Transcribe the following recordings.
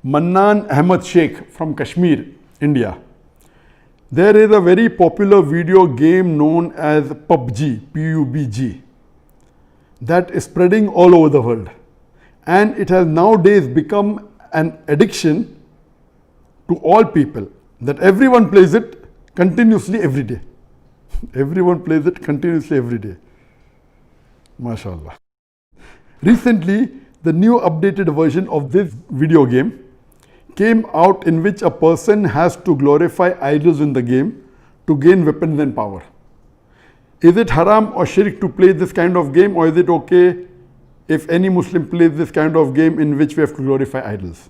Mannan Ahmad Sheikh from Kashmir, India. There is a very popular video game known as PUBG, P-U-B-G, that is spreading all over the world. And it has nowadays become an addiction to all people, that everyone plays it continuously every day. Everyone plays it continuously every day. MashaAllah. Recently, the new updated version of this video game came out, in which a person has to glorify idols in the game to gain weapons and power. Is it haram or shirk to play this kind of game, or is it okay if any Muslim plays this kind of game in which we have to glorify idols?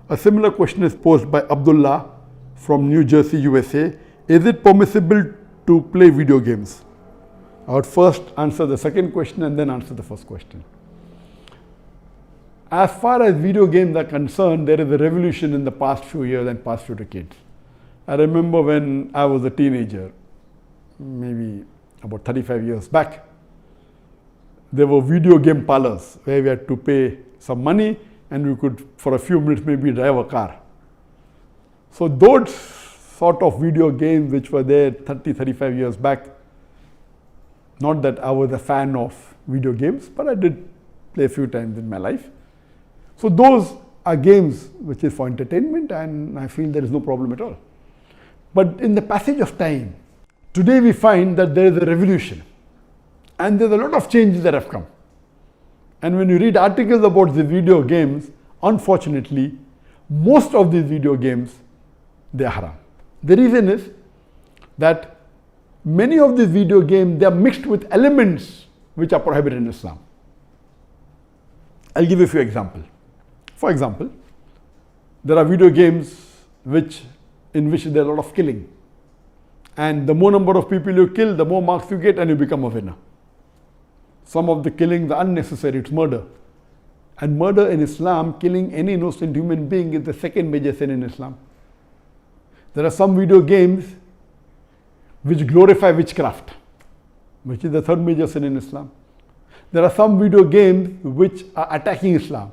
A similar question is posed by Abdullah from New Jersey, USA. Is it permissible to play video games? I would first answer the second question and then answer the first question. As far as video games are concerned, there is a revolution in the past few years and past few decades. I remember when I was a teenager, maybe about 35 years back, there were video game parlors where we had to pay some money and we could, for a few minutes, maybe drive a car. So those sort of video games which were there 30, 35 years back, not that I was a fan of video games, but I did play a few times in my life. So those are games which is for entertainment, and I feel there is no problem at all. But in the passage of time, today we find that there is a revolution and there's a lot of changes that have come. And when you read articles about the video games, unfortunately, most of these video games, they are haram. The reason is that many of these video games, they are mixed with elements which are prohibited in Islam. I'll give you a few examples. For example, there are video games in which there is a lot of killing. And the more number of people you kill, the more marks you get and you become a winner. Some of the killings are unnecessary, it's murder. And murder in Islam, killing any innocent human being, is the second major sin in Islam. There are some video games which glorify witchcraft, which is the third major sin in Islam. There are some video games which are attacking Islam.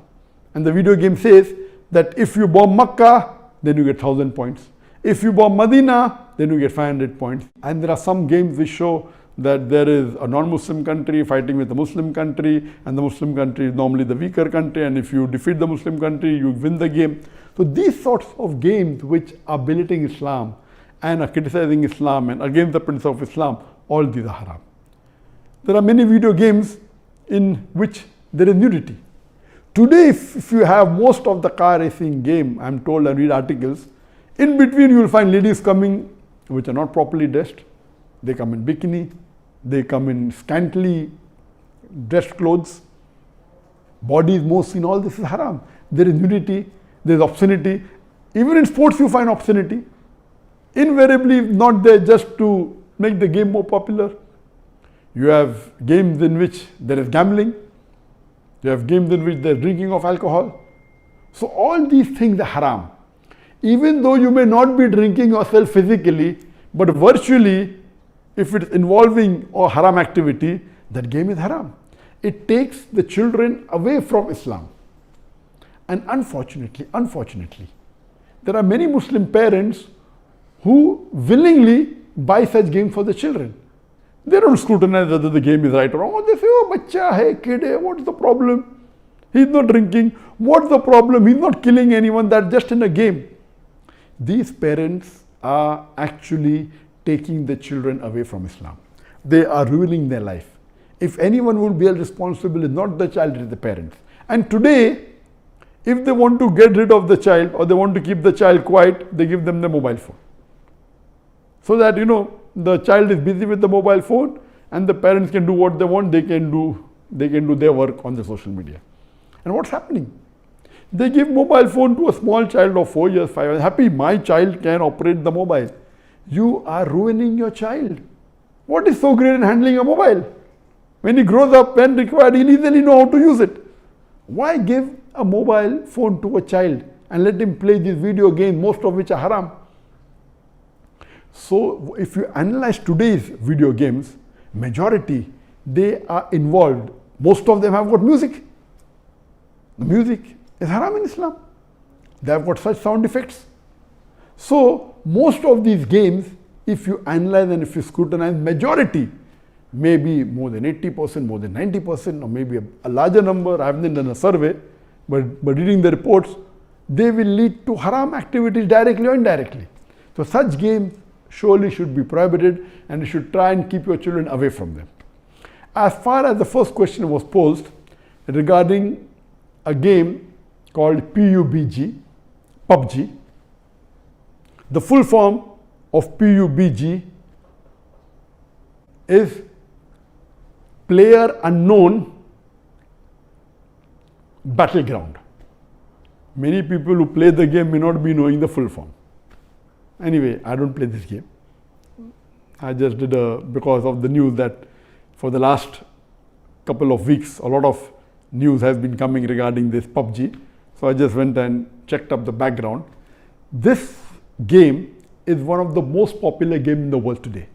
And the video game says that if you bomb Makkah, then you get 1,000 points. If you bomb Medina, then you get 500 points. And there are some games which show that there is a non-Muslim country fighting with a Muslim country, and the Muslim country is normally the weaker country, and if you defeat the Muslim country, you win the game. So these sorts of games which are belittling Islam and are criticizing Islam and against the principle of Islam, all these are haram. There are many video games in which there is nudity. Today, if you have most of the car racing game, I'm told, and read articles, in between you will find ladies coming which are not properly dressed. They come in bikini, they come in scantily dressed clothes, body is more seen, all this is haram. There is nudity, there is obscenity. Even in sports you find obscenity. Invariably not there just to make the game more popular. You have games in which there is gambling. You have games in which there is drinking of alcohol. So all these things are haram. Even though you may not be drinking yourself physically, but virtually, if it is involving a haram activity, that game is haram. It takes the children away from Islam. And unfortunately, there are many Muslim parents who willingly buy such games for the children. They don't scrutinize whether the game is right or wrong. They say, oh, bacha hai, kid hai, what's the problem? He's not drinking. What's the problem? He's not killing anyone. That's just in a game. These parents are actually taking the children away from Islam. They are ruining their life. If anyone will be held responsible, it's not the child, it's the parents. And today, if they want to get rid of the child or they want to keep the child quiet, they give them the mobile phone. So that, the child is busy with the mobile phone and the parents can do what they want, they can do their work on the social media. And what's happening? They give mobile phone to a small child of 4 years, 5 years. Happy, my child can operate the mobile. You are ruining your child. What is so great in handling a mobile? When he grows up, when required, he'll easily know how to use it. Why give a mobile phone to a child and let him play these video games, most of which are haram? So if you analyze today's video games, majority, they are involved. Most of them have got music. The music is haram in Islam. They have got such sound effects. So most of these games, if you analyze and if you scrutinize, majority, maybe more than 80%, more than 90%, or maybe a larger number, I haven't done a survey, but reading the reports, they will lead to haram activities directly or indirectly. So such games surely should be prohibited, and you should try and keep your children away from them. As far as the first question was posed regarding a game called PUBG, the full form of PUBG is Player Unknown Battleground. Many people who play the game may not be knowing the full form. Anyway, I don't play this game. I just did because of the news that for the last couple of weeks, a lot of news has been coming regarding this PUBG. So I just went and checked up the background. This game is one of the most popular games in the world today.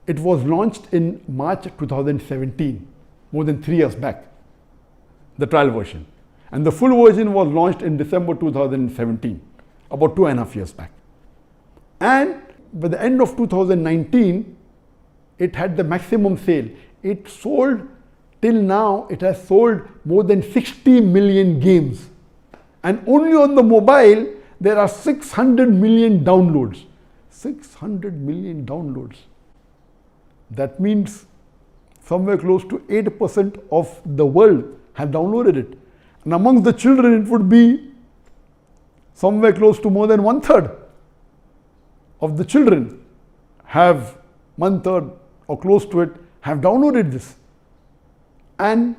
It was launched in March 2017, more than 3 years back, the trial version. And the full version was launched in December 2017, about 2.5 years back. And by the end of 2019, it had the maximum sale. It sold, till now, it has sold more than 60 million games. And only on the mobile, there are 600 million downloads. 600 million downloads. That means somewhere close to 8% of the world have downloaded it. And amongst the children, it would be somewhere close to more than 1/3 of the children have 1/3 or close to it have downloaded this. And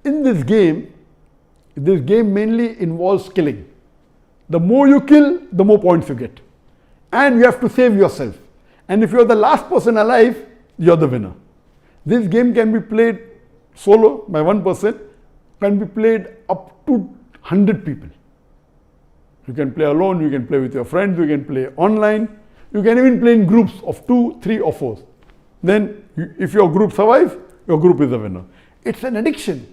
in this game mainly involves killing. The more you kill, the more points you get. And you have to save yourself. And if you're the last person alive, you're the winner. This game can be played solo by one person, can be played up to 100 people. You can play alone, you can play with your friends, you can play online, you can even play in groups of 2, 3 or 4. Then if your group survives, your group is the winner. It's an addiction.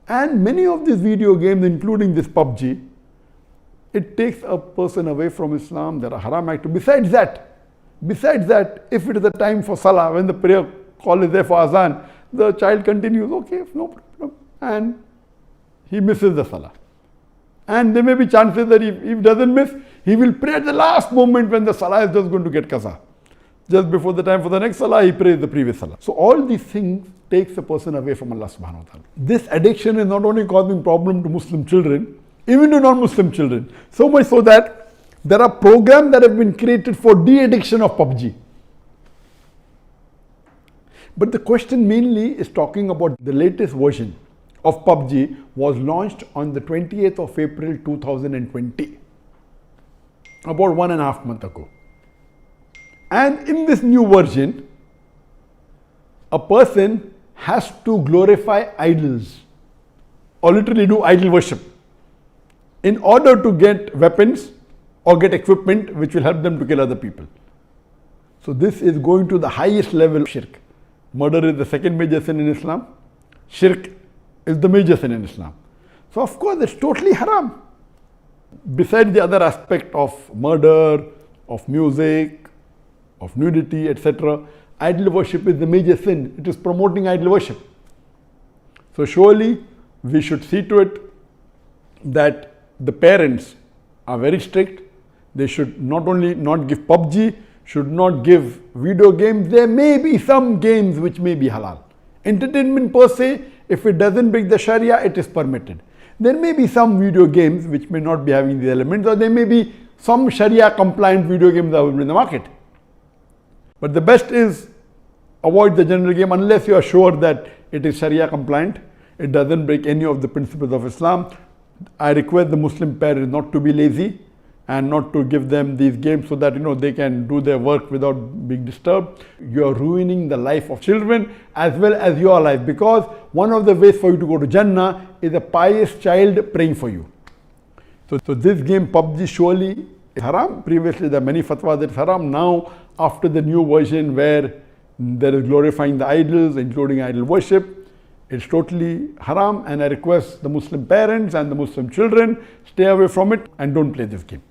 And many of these video games, including this PUBG, it takes a person away from Islam. There are haram activities. Besides that, if it is the time for Salah, when the prayer call is there for Azan, the child continues, okay, no problem, and he misses the Salah. And there may be chances that if he doesn't miss, he will pray at the last moment when the Salah is just going to get qaza. Just before the time for the next Salah, he prays the previous Salah. So all these things takes a person away from Allah subhanahu wa ta'ala. This addiction is not only causing problem to Muslim children, even to non-Muslim children. So much so that there are programs that have been created for de-addiction of PUBG. But the question mainly is talking about the latest version of PUBG was launched on the 28th of April 2020, about 1.5 months ago. And in this new version, a person has to glorify idols or literally do idol worship in order to get weapons or get equipment which will help them to kill other people. So this is going to the highest level of shirk. Murder is the second major sin in Islam. Shirk is the major sin in Islam. So of course it's totally haram. Besides the other aspect of murder, of music, of nudity, etc., idol worship is the major sin. It is promoting idol worship. So surely we should see to it that the parents are very strict. They should not only not give PUBG, should not give video games. There may be some games which may be halal. Entertainment per se, if it doesn't break the Sharia, it is permitted. There may be some video games which may not be having these elements, or there may be some Sharia compliant video games available in the market. But the best is avoid the general game unless you are sure that it is Sharia compliant. It doesn't break any of the principles of Islam. I request the Muslim parents not to be lazy and not to give them these games so that they can do their work without being disturbed. You are ruining the life of children as well as your life, because one of the ways for you to go to Jannah is a pious child praying for you. So this game PUBG surely is haram. Previously there are many fatwas that it's haram. Now after the new version where there is glorifying the idols, including idol worship, It's totally haram, and I request the Muslim parents and the Muslim children, stay away from it and don't play this game.